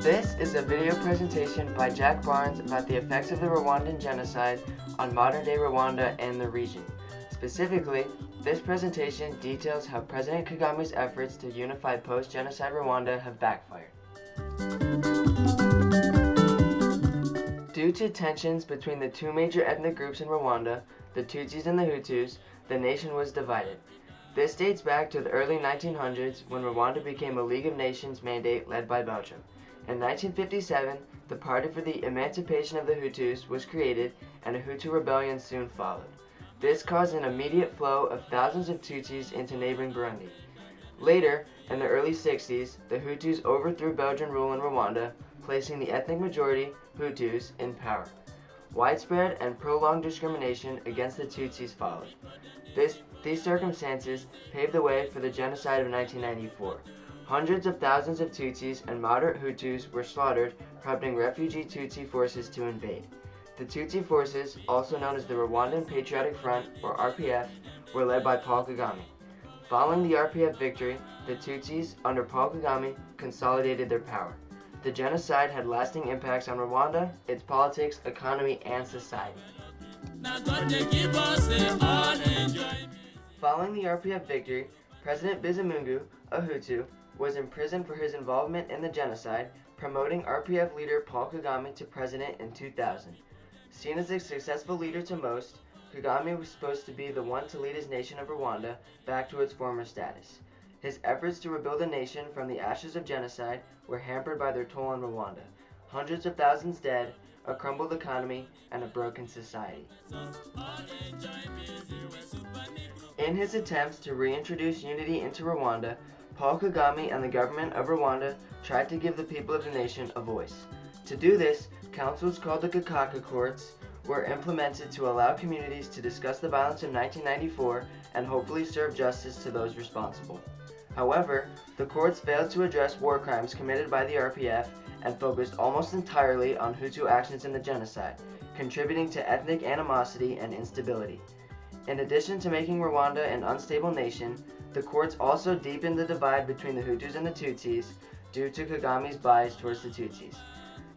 This is a video presentation by Jack Barnes about the effects of the Rwandan genocide on modern-day Rwanda and the region. Specifically, this presentation details how President Kagame's efforts to unify post-genocide Rwanda have backfired. Due to tensions between the two major ethnic groups in Rwanda, the Tutsis and the Hutus, the nation was divided. This dates back to the early 1900s when Rwanda became a League of Nations mandate led by Belgium. In 1957, the Party for the Emancipation of the Hutus was created and a Hutu rebellion soon followed. This caused an immediate flow of thousands of Tutsis into neighboring Burundi. Later, in the early 60s, the Hutus overthrew Belgian rule in Rwanda, placing the ethnic majority, Hutus, in power. Widespread and prolonged discrimination against the Tutsis followed. These circumstances paved the way for the genocide of 1994. Hundreds of thousands of Tutsis and moderate Hutus were slaughtered, prompting refugee Tutsi forces to invade. The Tutsi forces, also known as the Rwandan Patriotic Front, or RPF, were led by Paul Kagame. Following the RPF victory, the Tutsis, under Paul Kagame, consolidated their power. The genocide had lasting impacts on Rwanda, its politics, economy, and society. Following the RPF victory, President Bizimungu, a Hutu, was imprisoned for his involvement in the genocide, promoting RPF leader Paul Kagame to president in 2000. Seen as a successful leader to most, Kagame was supposed to be the one to lead his nation of Rwanda back to its former status. His efforts to rebuild a nation from the ashes of genocide were hampered by their toll on Rwanda. Hundreds of thousands dead, a crumbled economy, and a broken society. In his attempts to reintroduce unity into Rwanda, Paul Kagame and the government of Rwanda tried to give the people of the nation a voice. To do this, councils called the Gacaca Courts were implemented to allow communities to discuss the violence of 1994 and hopefully serve justice to those responsible. However, the courts failed to address war crimes committed by the RPF and focused almost entirely on Hutu actions in the genocide, contributing to ethnic animosity and instability. In addition to making Rwanda an unstable nation, the courts also deepened the divide between the Hutus and the Tutsis due to Kagame's bias towards the Tutsis.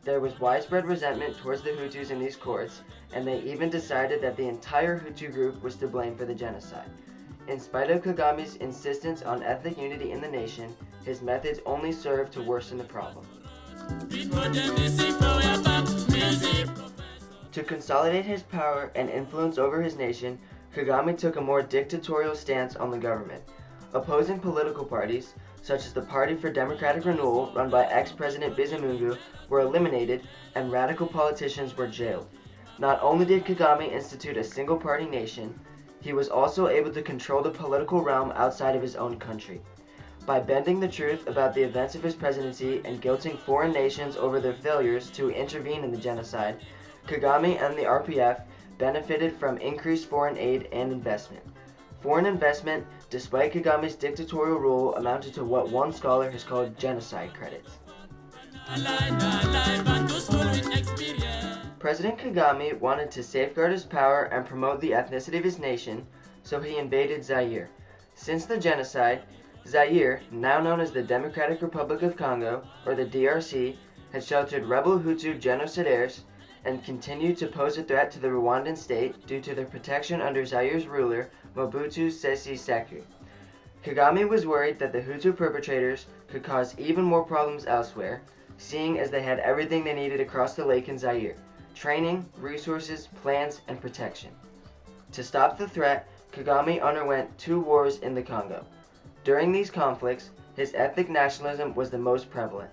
There was widespread resentment towards the Hutus in these courts, and they even decided that the entire Hutu group was to blame for the genocide. In spite of Kagame's insistence on ethnic unity in the nation, his methods only served to worsen the problem. To consolidate his power and influence over his nation, Kagame took a more dictatorial stance on the government. Opposing political parties, such as the Party for Democratic Renewal run by ex-President Bizimungu, were eliminated and radical politicians were jailed. Not only did Kagame institute a single-party nation, he was also able to control the political realm outside of his own country. By bending the truth about the events of his presidency and guilting foreign nations over their failures to intervene in the genocide, Kagame and the RPF benefited from increased foreign aid and investment. Foreign investment, despite Kagame's dictatorial rule, amounted to what one scholar has called genocide credits. President Kagame wanted to safeguard his power and promote the ethnicity of his nation, so he invaded Zaire. Since the genocide, Zaire, now known as the Democratic Republic of Congo, or the DRC, had sheltered rebel Hutu genocidaires and continued to pose a threat to the Rwandan state due to their protection under Zaire's ruler, Mobutu Sese Seko. Kagame was worried that the Hutu perpetrators could cause even more problems elsewhere, seeing as they had everything they needed across the lake in Zaire: training, resources, plans, and protection. To stop the threat, Kagame underwent 2 wars in the Congo. During these conflicts, his ethnic nationalism was the most prevalent.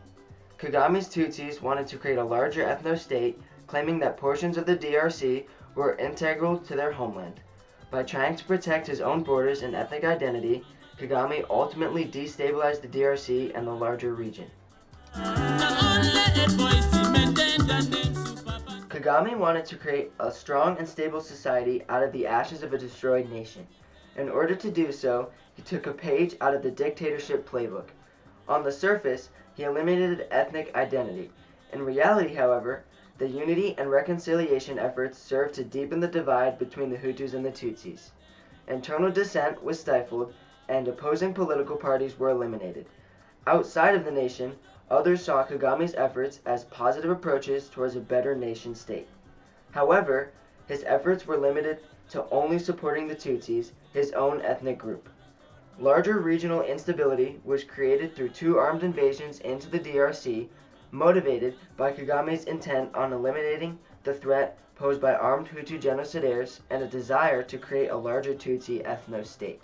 Kagame's Tutsis wanted to create a larger ethno-state, claiming that portions of the DRC were integral to their homeland. By trying to protect his own borders and ethnic identity, Kagame ultimately destabilized the DRC and the larger region. Kagame wanted to create a strong and stable society out of the ashes of a destroyed nation. In order to do so, he took a page out of the dictatorship playbook. On the surface, he eliminated ethnic identity. In reality, however, the unity and reconciliation efforts served to deepen the divide between the Hutus and the Tutsis. Internal dissent was stifled, and opposing political parties were eliminated. Outside of the nation, Others saw Kagame's efforts as positive approaches towards a better nation state. However, his efforts were limited to only supporting the Tutsis, his own ethnic group. Larger regional instability was created through two armed invasions into the DRC, motivated by Kagame's intent on eliminating the threat posed by armed Hutu genocidaires and a desire to create a larger Tutsi ethno-state.